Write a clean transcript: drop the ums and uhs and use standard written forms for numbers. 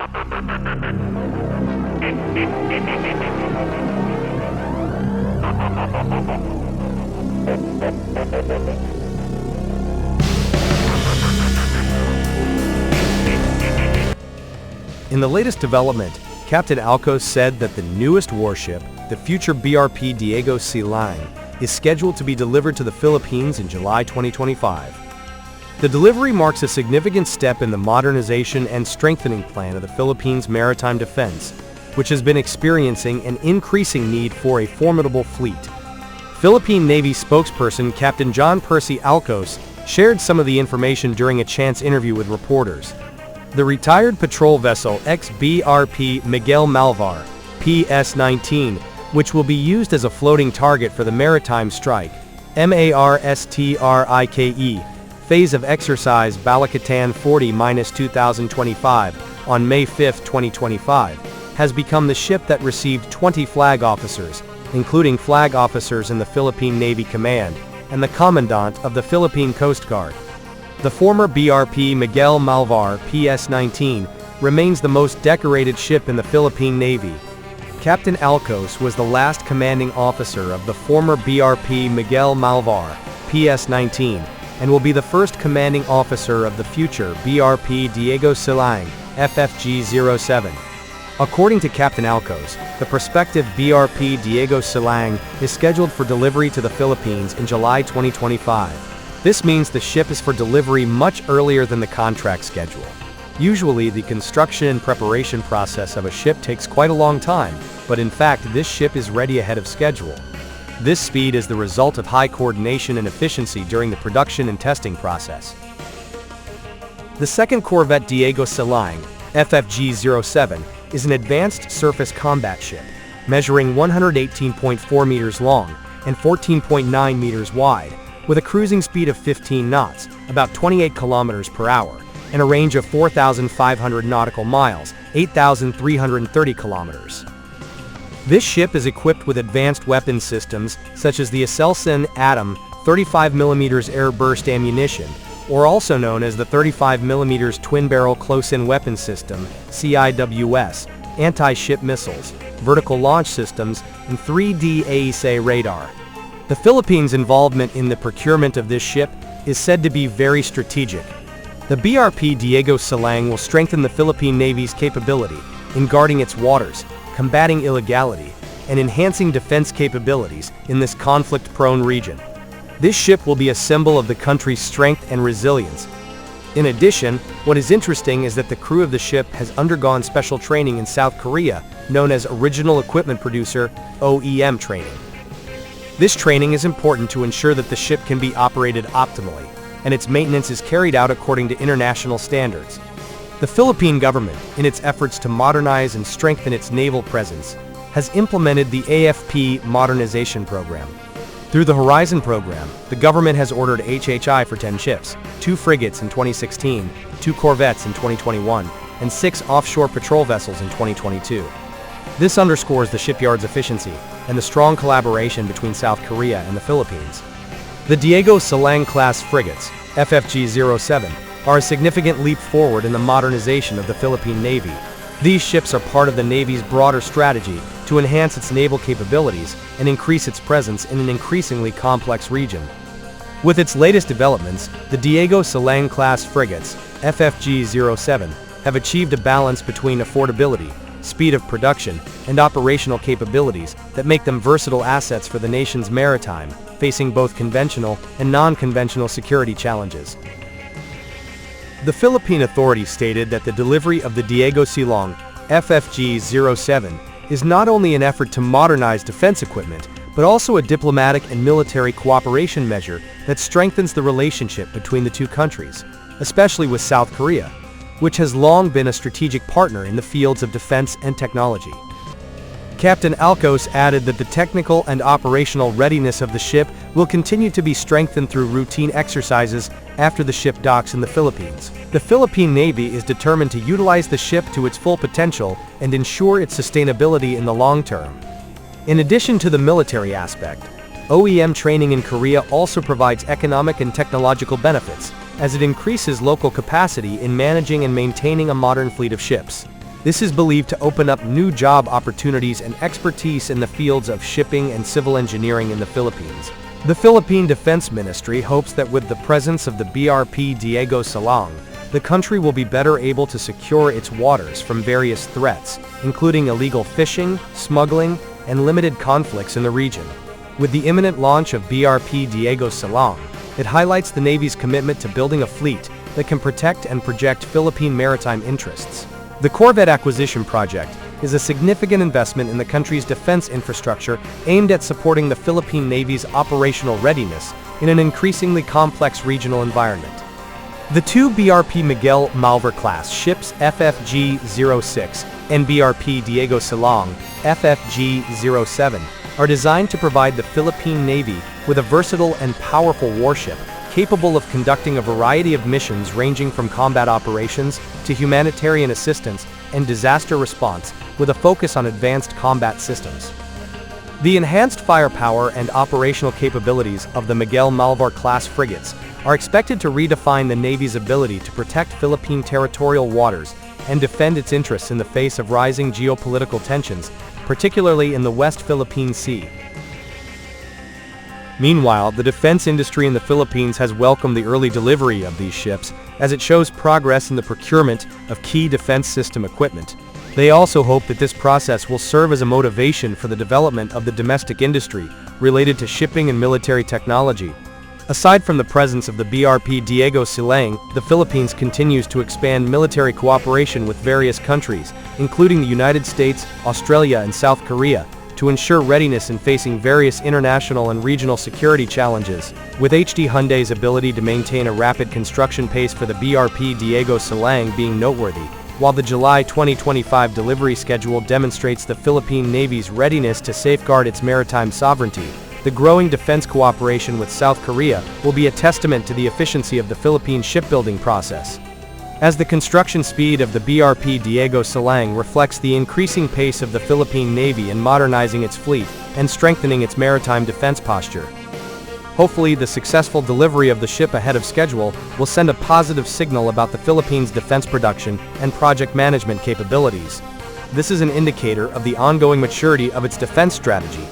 In the latest development, Captain Alcos said that the newest warship, the future BRP Diego Silang, is scheduled to be delivered to the Philippines in July 2025. The delivery marks a significant step in the modernization and strengthening plan of the Philippines' maritime defense, which has been experiencing an increasing need for a formidable fleet. Philippine Navy spokesperson Captain John Percy Alcos shared some of the information during a chance interview with reporters. The retired patrol vessel ex-BRP Miguel Malvar, PS-19, which will be used as a floating target for the Maritime Strike, MARSTRIKE, phase of exercise Balikatan 40-2025 on May 5, 2025, has become the ship that received 20 flag officers, including flag officers in the Philippine Navy Command and the Commandant of the Philippine Coast Guard. The former BRP Miguel Malvar PS-19 remains the most decorated ship in the Philippine Navy. Captain Alcos was the last commanding officer of the former BRP Miguel Malvar PS-19 and will be the first commanding officer of the future BRP Diego Silang FFG-07. According to Captain Alcos, the prospective BRP Diego Silang is scheduled for delivery to the Philippines in July 2025. This means the ship is for delivery much earlier than the contract schedule. Usually, the construction and preparation process of a ship takes quite a long time, but in fact, this ship is ready ahead of schedule. This speed is the result of high coordination and efficiency during the production and testing process. The second corvette Diego Silang, FFG-07, is an advanced surface combat ship, measuring 118.4 meters long and 14.9 meters wide, with a cruising speed of 15 knots, about 28 kilometers per hour, and a range of 4,500 nautical miles, 8,330 kilometers. This ship is equipped with advanced weapon systems such as the Aselsan Atom 35mm air burst ammunition, or also known as the 35mm twin-barrel close-in weapon system, CIWS, anti-ship missiles, vertical launch systems, and 3D AESA radar. The Philippines' involvement in the procurement of this ship is said to be very strategic. The BRP Diego Silang will strengthen the Philippine Navy's capability in guarding its waters, combating illegality, and enhancing defense capabilities in this conflict-prone region. This ship will be a symbol of the country's strength and resilience. In addition, what is interesting is that the crew of the ship has undergone special training in South Korea, known as Original Equipment Producer, OEM training. This training is important to ensure that the ship can be operated optimally, and its maintenance is carried out according to international standards. The Philippine government, in its efforts to modernize and strengthen its naval presence, has implemented the AFP modernization program. Through the Horizon program, the government has ordered HHI for 10 ships, 2 frigates in 2016, 2 corvettes in 2021, and 6 offshore patrol vessels in 2022. This underscores the shipyard's efficiency and the strong collaboration between South Korea and the Philippines. The Diego Silang-class frigates, FFG-07, are a significant leap forward in the modernization of the Philippine Navy. These ships are part of the Navy's broader strategy to enhance its naval capabilities and increase its presence in an increasingly complex region. With its latest developments, the Diego Silang-class frigates, FFG-07, have achieved a balance between affordability, speed of production, and operational capabilities that make them versatile assets for the nation's maritime, facing both conventional and non-conventional security challenges. The Philippine authorities stated that the delivery of the Diego Silang, FFG-07, is not only an effort to modernize defense equipment, but also a diplomatic and military cooperation measure that strengthens the relationship between the two countries, especially with South Korea, which has long been a strategic partner in the fields of defense and technology. Captain Alcos added that the technical and operational readiness of the ship will continue to be strengthened through routine exercises after the ship docks in the Philippines. The Philippine Navy is determined to utilize the ship to its full potential and ensure its sustainability in the long term. In addition to the military aspect, OEM training in Korea also provides economic and technological benefits, as it increases local capacity in managing and maintaining a modern fleet of ships. This is believed to open up new job opportunities and expertise in the fields of shipping and civil engineering in the Philippines. The Philippine Defense Ministry hopes that with the presence of the BRP Diego Silang, the country will be better able to secure its waters from various threats, including illegal fishing, smuggling, and limited conflicts in the region. With the imminent launch of BRP Diego Silang, it highlights the Navy's commitment to building a fleet that can protect and project Philippine maritime interests. The Corvette acquisition project is a significant investment in the country's defense infrastructure aimed at supporting the Philippine Navy's operational readiness in an increasingly complex regional environment. The two BRP Miguel Malvar-class ships FFG-06 and BRP Diego Silang FFG-07 are designed to provide the Philippine Navy with a versatile and powerful warship capable of conducting a variety of missions ranging from combat operations to humanitarian assistance and disaster response, with a focus on advanced combat systems. The enhanced firepower and operational capabilities of the Miguel Malvar-class frigates are expected to redefine the Navy's ability to protect Philippine territorial waters and defend its interests in the face of rising geopolitical tensions, particularly in the West Philippine Sea. Meanwhile, the defense industry in the Philippines has welcomed the early delivery of these ships, as it shows progress in the procurement of key defense system equipment. They also hope that this process will serve as a motivation for the development of the domestic industry related to shipping and military technology. Aside from the presence of the BRP Diego Silang, the Philippines continues to expand military cooperation with various countries, including the United States, Australia, and South Korea, to ensure readiness in facing various international and regional security challenges. With HD Hyundai's ability to maintain a rapid construction pace for the BRP Diego Silang being noteworthy, while the July 2025 delivery schedule demonstrates the Philippine Navy's readiness to safeguard its maritime sovereignty, the growing defense cooperation with South Korea will be a testament to the efficiency of the Philippine shipbuilding process. As the construction speed of the BRP Diego Silang reflects the increasing pace of the Philippine Navy in modernizing its fleet and strengthening its maritime defense posture. Hopefully, the successful delivery of the ship ahead of schedule will send a positive signal about the Philippines' defense production and project management capabilities. This is an indicator of the ongoing maturity of its defense strategy